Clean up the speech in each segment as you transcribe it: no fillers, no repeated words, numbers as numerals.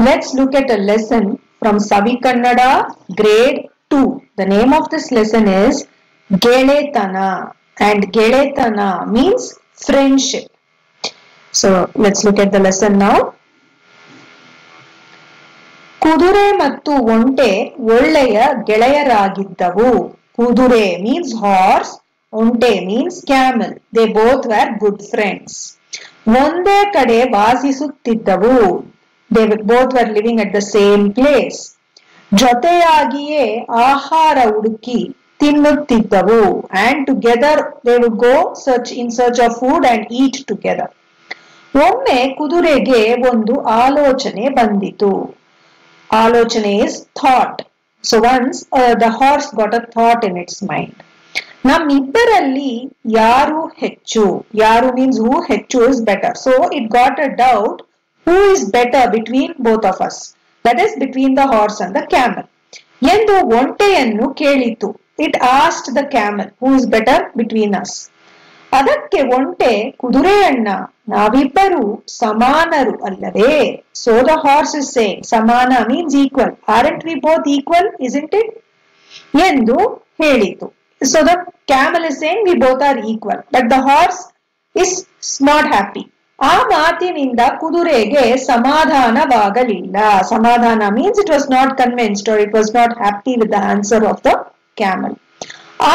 Let's look at a lesson from Savi Kannada, grade 2. The name of this lesson is Geletana, and Geletana means friendship. So let's look at the lesson now. ಕುದುರೆ ಮತ್ತು ಒಂಟೆ ಒಳ್ಳೆಯ ಗೆಳೆಯರಾಗಿದ್ದವು. ಕುದುರೆ means horse, ಒಂಟೆ means camel. They both were good friends. ಒಂದೇ ಕಡೆ ವಾಸಿಸುತ್ತಿದ್ದವು. They both were living at the same place. ಜೊತೆಯಾಗಿಯೇ ಆಹಾರ ಹುಡುಕಿ ತಿನ್ನುತ್ತಿದ್ದವು. And together they would go in search of food and eat together. ಒಮ್ಮೆ ಕುದುರೆಗೆ ಒಂದು ಆಲೋಚನೆ ಬಂದಿತು. ಆಲೋಚನೆ is thought. So once the horse got a thought in its mind. ನಮ್ಮಿಬ್ಬರಲ್ಲಿ ಯಾರು ಹೆಚ್ಚು? ಯಾರು means who, ಹೆಚ್ಚು is better. So it got a doubt who is better between both of us. That is between the horse and the camel. ಎಂದು ಒಂಟೆಯನ್ನು ಕೇಳಿತು. It asked the camel who is better between us. ಅದಕ್ಕೆ ಒಂಟೆ ಕುದುರೆಯಣ್ಣ, ನಾವಿಬ್ಬರು ಸಮಾನರು ಅಲ್ಲವೇ? So the horse is saying, ಸಮಾನ means equal. Aren't we both equal, isn't it? ಎಂದು ಹೇಳಿತು. So the camel is saying we both are equal. But the horse is not happy. ಆ ಮಾತಿನಿಂದ ಕುದುರೆಗೆ ಸಮಾಧಾನವಾಗಲಿಲ್ಲ. ಸಮಾಧಾನ means it was not convinced or it was not happy with the answer of the camel.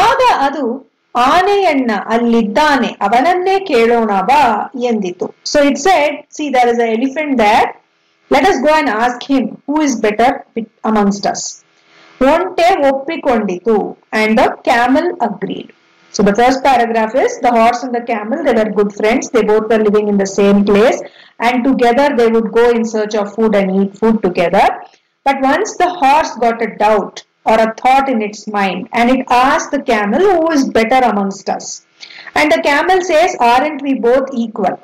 ಆಗ ಅದು ಆನೆಯಣ್ಣ ಅಲ್ಲಿದ್ದಾನೆ, ಅವನನ್ನೇ ಕೇಳೋಣ ಬಾ ಎಂದಿತು. So it said, see, there is an elephant there. Let us go and ask him who is better amongst us. ಒಂಟೆ ಒಪ್ಪಿಕೊಂಡಿತು and the camel agreed. So the first paragraph is the horse and the camel, they were good friends. They both were living in the same place and together they would go in search of food and eat food together. But once the horse got a doubt or a thought in its mind and it asked the camel who is better amongst us. And the camel says, aren't we both equal?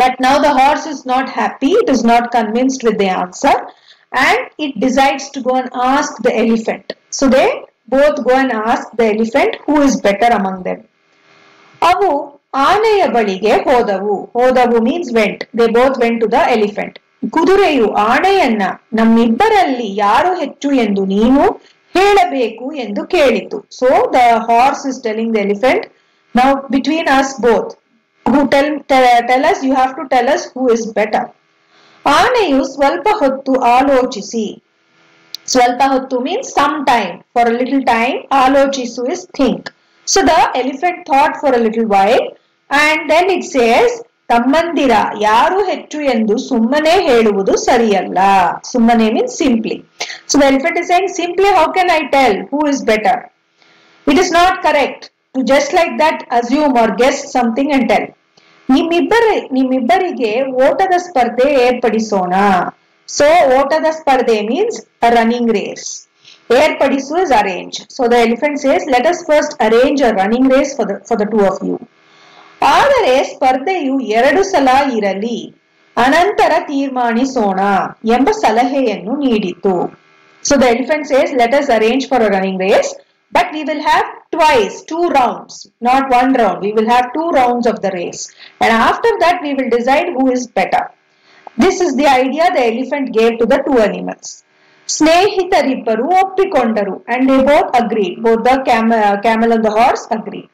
But now the horse is not happy, it is not convinced with the answer and it decides to go and ask the elephant. So they both go and ask the elephant who is better among them. ಅವು ಆನೆಯ ಬಳಿಗೆ ಹೋದವು. ಹೋದವು means went. They both went to the elephant. ಕುದುರೆಯು ಆನೆಯನ್ನ, ನಮ್ಮಿಬ್ಬರಲ್ಲಿ ಯಾರು ಹೆಚ್ಚು ಎಂದು ನೀನು ಹೇಳಬೇಕು ಎಂದು ಕೇಳಿತು. So the horse is telling the elephant, now between us both, who tell us, you have to tell us who is better. ಆನೆಯು ಸ್ವಲ್ಪ ಹೊತ್ತು ಆಲೋಚಿಸಿ. ಸ್ವಲ್ಪ ಹೊತ್ತು means some time, for a little time. ಆಲೋಚಿಸು is think. So the elephant thought for a little while and then it says, ತಮ್ಮಂದಿರ ಯಾರು ಹೆಚ್ಚು ಎಂದು ಸುಮ್ಮನೆ ಹೇಳುವುದು ಸರಿಯಲ್ಲ. ಸುಮ್ಮನೆ means simply. So the elephant is saying, simply how can I tell who is better? It is not correct to just like that assume or guess something and tell. ನಿಮ್ಮಿಬ್ಬರಿಗೆ ಓಟದ ಸ್ಪರ್ಧೆ ಏರ್ಪಡಿಸೋಣ. So ಓಟದ ಸ್ಪರ್ಧೆ means a running race. ಏರ್ಪಡಿಸು is arrange. So the elephant says, let us first arrange a running race for the two of you. ಆದರೆ ಸ್ಪರ್ಧೆಯು 2 ಸಲ ಇರಲಿ, ಅನಂತರ ತೀರ್ಮಾನಿಸೋಣ ಎಂಬ ಸಲಹೆಯನ್ನು ನೀಡಿತು. So the elephant says, let us arrange for a running race, but we will have twice, 2 rounds, not 1 round. We will have 2 rounds of the race. And after that, we will decide who is better. This is the idea the elephant gave to the 2 animals. ಸ್ನೇಹಿತರಿಬ್ಬರು ಒಪ್ಪಿಕೊಂಡರು and they both agreed. Both the camel and the horse agreed.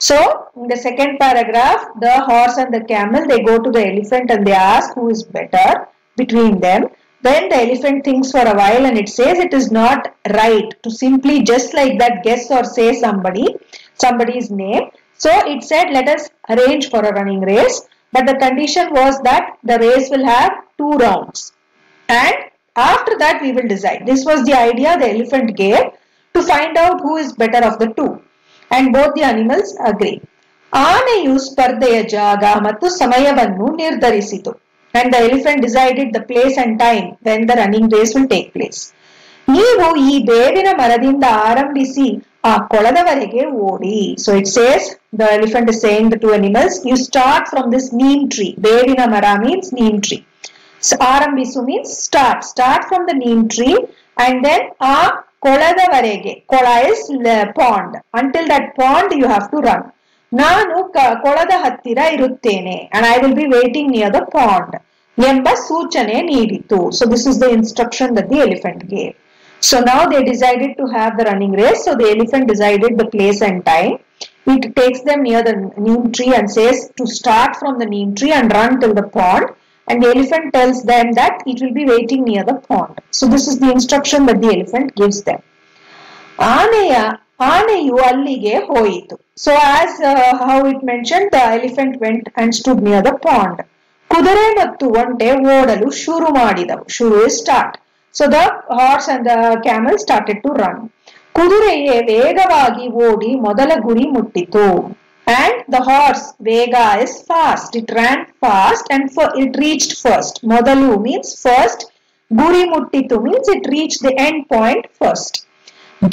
So in the second paragraph, the horse and the camel, they go to the elephant and they ask who is better between them. Then the elephant thinks for a while and it says it is not right to simply just like that guess or say somebody's name. So it said, let us arrange for a running race. But the condition was that the race will have 2 rounds. And after that we will decide. This was the idea the elephant gave to find out who is better of the 2. And both the animals agree. ಆನೆಯು ಸ್ಪರ್ಧೆಯ ಜಾಗ ಮತ್ತು ಸಮಯವನ್ನು ನಿರ್ಧರಿಸಿತು. And the elephant decided the place and time when the running race will take place. ನೀವು ಈ ಬೇವಿನ ಮರದಿಂದ ಆರಂಭಿಸಿ ಆ ಕೊಳದವರೆಗೆ ಓಡಿ. So it says, the elephant is saying the 2 animals, you start from this neem tree. ಬೇವಿನ ಮರ means neem tree. So ಆರಂಭಿಸು means start from the neem tree and then ಆ ಕೊಳದವರೆಗೆ, ಕೊಳ is pond, until that pond you have to run. ನಾನು ಕೊಳದ ಹತ್ತಿರ ಇರುತ್ತೇನೆ and I will be waiting near the pond. ಎಂಬ ಸೂಚನೆ ನೀಡಿತು. So this is the instruction that the elephant gave. So now they decided to have the running race. So the elephant decided the place and time. It takes them near the neem tree and says to start from the neem tree and run till the pond. And the elephant tells them that it will be waiting near the pond. So this is the instruction that the elephant gives them. ಆನೆಯು ಅಲ್ಲಿಗೆ ಹೋಯಿತು. So as how it mentioned, the elephant went and stood near the pond. ಕುದುರೆ ಮತ್ತು ಒಂಟೆ ಓಡಲು ಶುರು ಮಾಡಿದವು. ಶುರು is start. So the horse and the camel started to run. ಕುದುರೆಯೇ ವೇಗವಾಗಿ ಓಡಿ ಮೊದಲ ಗುರಿ ಮುಟ್ಟಿತು. And the horse, vega is fast. It ran fast and it reached first. ಮೊದಲು means first. ಗುರಿ ಮುಟ್ಟಿತು means it reached the end point first.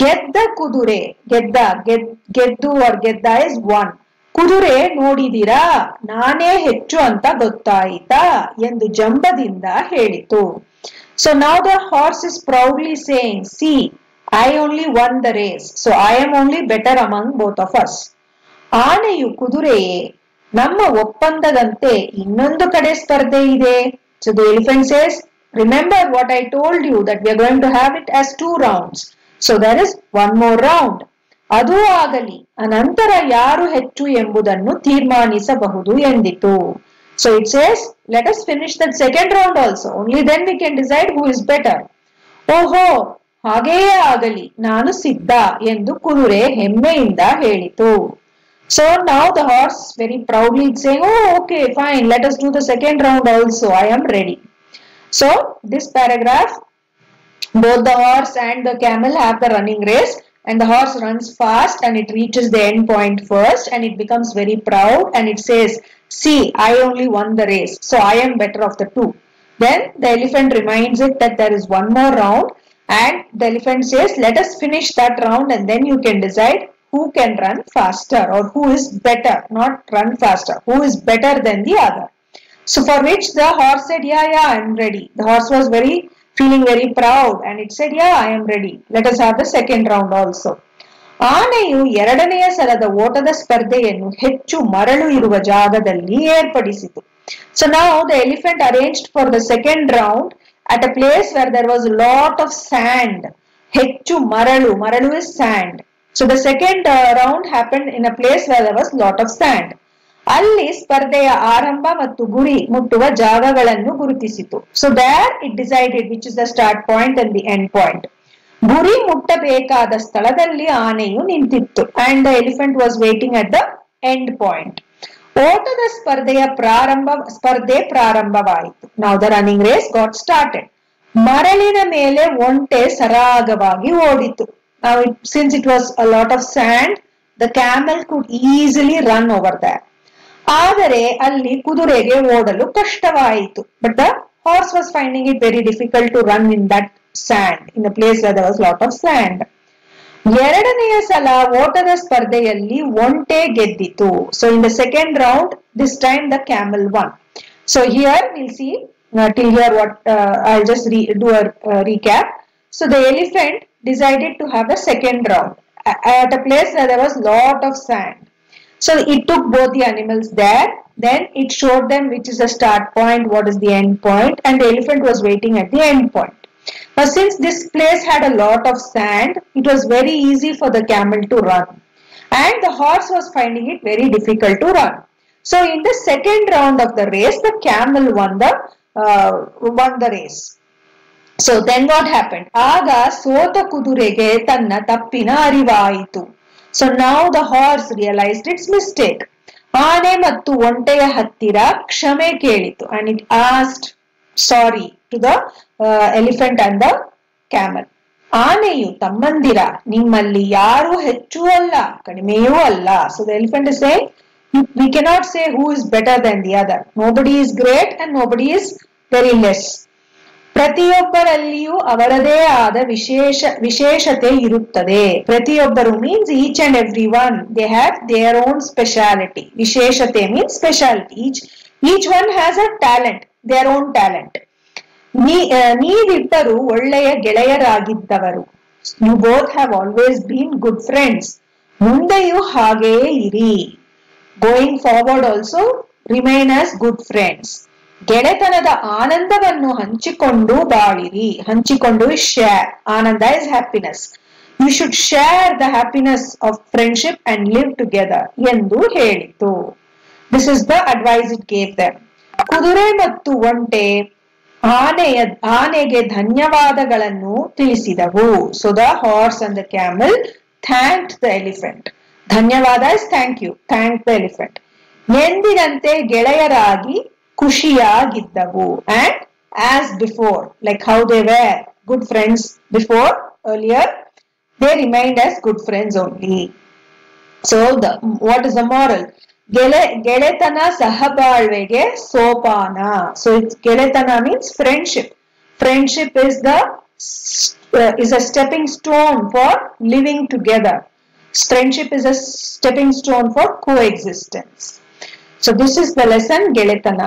ಗೆದ್ದ ಕುದುರೆ, ಗೆದ್ದು or ಗೆದ್ದ is one. ಕುದುರೆ ನೋಡಿದಿರಾ, ನಾನೇ ಹೆಚ್ಚು ಅಂತ ಗೊತ್ತಾಯಿತಾ ಎಂದು ಜಂಬದಿಂದ ಹೇಳಿತು. So now the horse is proudly saying, see, I only won the race. So I am only better among both of us. ಆನೆಯು ಕುದುರೆಯೇ, ನಮ್ಮ ಒಪ್ಪಂದದಂತೆ ಇನ್ನೊಂದು ಕಡೆ ಸ್ಪರ್ಧೆ ಇದೆ. So the elephant says, remember what I told you that we are going to have it as 2 rounds. So there is one more round. ಅದು ಆಗಲಿ, ಅನಂತರ ಯಾರು ಹೆಚ್ಚು ಎಂಬುದನ್ನು ತೀರ್ಮಾನಿಸಬಹುದು ಎಂದಿತು. So it says, let us finish that second round also. Only then we can decide who is better. ಓಹೋ, ಹಾಗೆಯೇ ಆಗಲಿ, ನಾನು ಸಿದ್ಧ ಎಂದು ಕುದುರೆ ಹೆಮ್ಮೆಯಿಂದ ಹೇಳಿತು. So now the horse very proudly saying, oh okay fine, let us do the second round also, I am ready. So this paragraph, both the horse and the camel have the running race, and the horse runs fast and it reaches the end point first and it becomes very proud and it says, see, I only won the race, so I am better of the two. Then the elephant reminds it that there is one more round, and the elephant says, let us finish that round and then you can decide who can run faster or who is better, not run faster, who is better than the other. So for which the horse said, yeah, I am ready. The horse was feeling very proud and it said, yeah, I am ready. Let us have the second round also. ಆನೆಯು ಎರಡನೆಯ ಸಲದ ಓಟದ ಸ್ಪರ್ಧೆಯನ್ನು ಹೆಚ್ಚು ಮರಳು ಇರುವ ಜಾಗದಲ್ಲಿ ಏರ್ಪಡಿಸಿತು. So now the elephant arranged for the second round at a place where there was a lot of sand. ಹೆಚ್ಚು ಮರಳು is sand. So the second round happened in a place where there was lot of sand. ಅಲ್ಲಿ ಸ್ಪರ್ಧೆಯ ಆರಂಭ ಮತ್ತು ಗುರಿ ಮುಟ್ಟುವ ಜಾಗಗಳನ್ನು ಗುರುತಿಸಿತು. So there it decided which is the start point and the end point. ಗುರಿ ಮುಟ್ಟಬೇಕಾದ ಸ್ಥಳದಲ್ಲಿ ಆನೆಯು ನಿಂತಿತ್ತು and the elephant was waiting at the end point. ಓಟದ ಸ್ಪರ್ಧೆ ಪ್ರಾರಂಭವಾಯಿತು. Now the running race got started. ಮರಳಿನ ಮೇಲೆ ಒಂಟೆ ಸರಾಗವಾಗಿ ಓಡಿತು. Now since it was a lot of sand, the camel could easily run over there. ಆದರೆ ಅಲ್ಲಿ ಕುದುರೆಗೆ ಓಡಲು ಕಷ್ಟವಾಯಿತು. But the horse was finding it very difficult to run in that sand, in a place where there was lot of sand. ಎರಡನೆಯ ಸಲ ಓಟದ ಸ್ಪರ್ಧೆಯಲ್ಲಿ ಒಂಟೆ ಗೆದ್ದಿತು. So in the second round, this time the camel won. So here we'll see till here what I'll just do a recap. So the elephant decided to have a second round at a place where there was lot of sand. So it took both the animals there. Then it showed them which is the start point, what is the end point, and the elephant was waiting at the end point. Now since this place had a lot of sand, it was very easy for the camel to run. And the horse was finding it very difficult to run. So in the second round of the race, the camel won the race. So then what happened? ಆಗ ಸೋತ ಕುದುರೆಗೆ ತನ್ನ ತಪ್ಪಿನ ಅರಿವಾಯಿತು. So now the horse realized its mistake. ಆನೆ ಮತ್ತು ಒಂಟೆಯ ಹತ್ತಿರ ಕ್ಷಮೆ ಕೇಳಿತು and it asked sorry to the elephant and the camel. ಆನೆಯು ತಮ್ಮಂದಿರ, ನಿಮ್ಮಲ್ಲಿ ಯಾರು ಹೆಚ್ಚು ಅಲ್ಲ ಕಡಿಮೆಯೂ ಅಲ್ಲ. So the elephant is saying, we cannot say who is better than the other. Nobody is great and nobody is very less. ಪ್ರತಿಯೊಬ್ಬರಲ್ಲಿಯೂ ಅವರದೇ ಆದ ವಿಶೇಷತೆ ಇರುತ್ತದೆ. ಪ್ರತಿಯೊಬ್ಬರು means each and every one, they have their own speciality. ವಿಶೇಷತೆ means speciality. Each one has a talent, their own talent. ನೀವಿಬ್ಬರು ಒಳ್ಳೆಯ ಗೆಳೆಯರಾಗಿದ್ದವರು. You both have always been good friends. ಮುಂದೆಯೂ ಹಾಗೆಯೇ ಇರಿ. Going forward also remain as good friends. ಗೆಳೆತನದ ಆನಂದವನ್ನು ಹಂಚಿಕೊಂಡು ಬಾಳಿರಿ. ಹಂಚಿಕೊಂಡು is share. Ananda is happiness. You should share the happiness of friendship and live together ಎಂದು ಹೇಳಿತು. This is the advice it gave them. ಕುದುರೆ ಮತ್ತು ಒಂಟೆ ಆನೆಗೆ ಧನ್ಯವಾದಗಳನ್ನು ತಿಳಿಸಿದವು. So the horse and the camel thanked the elephant. ಧನ್ಯವಾದ is thank you. Thank the elephant. ಎಂದಿನಂತೆ ಗೆಳೆಯರಾಗಿ ಖುಷಿಯಾಗಿದ್ದವು. And as before, like how they were good friends before, earlier, they remained as good friends only. So what is the moral? ಗೆಳೆತನ ಸಹಬಾಳ್ವೆಗೆ ಸೋಪಾನ. So it's ಗೆಳೆತನ means friendship. Friendship is a stepping stone for living together. Friendship is a stepping stone for coexistence. So this is the lesson ಗೆಳೆತನ.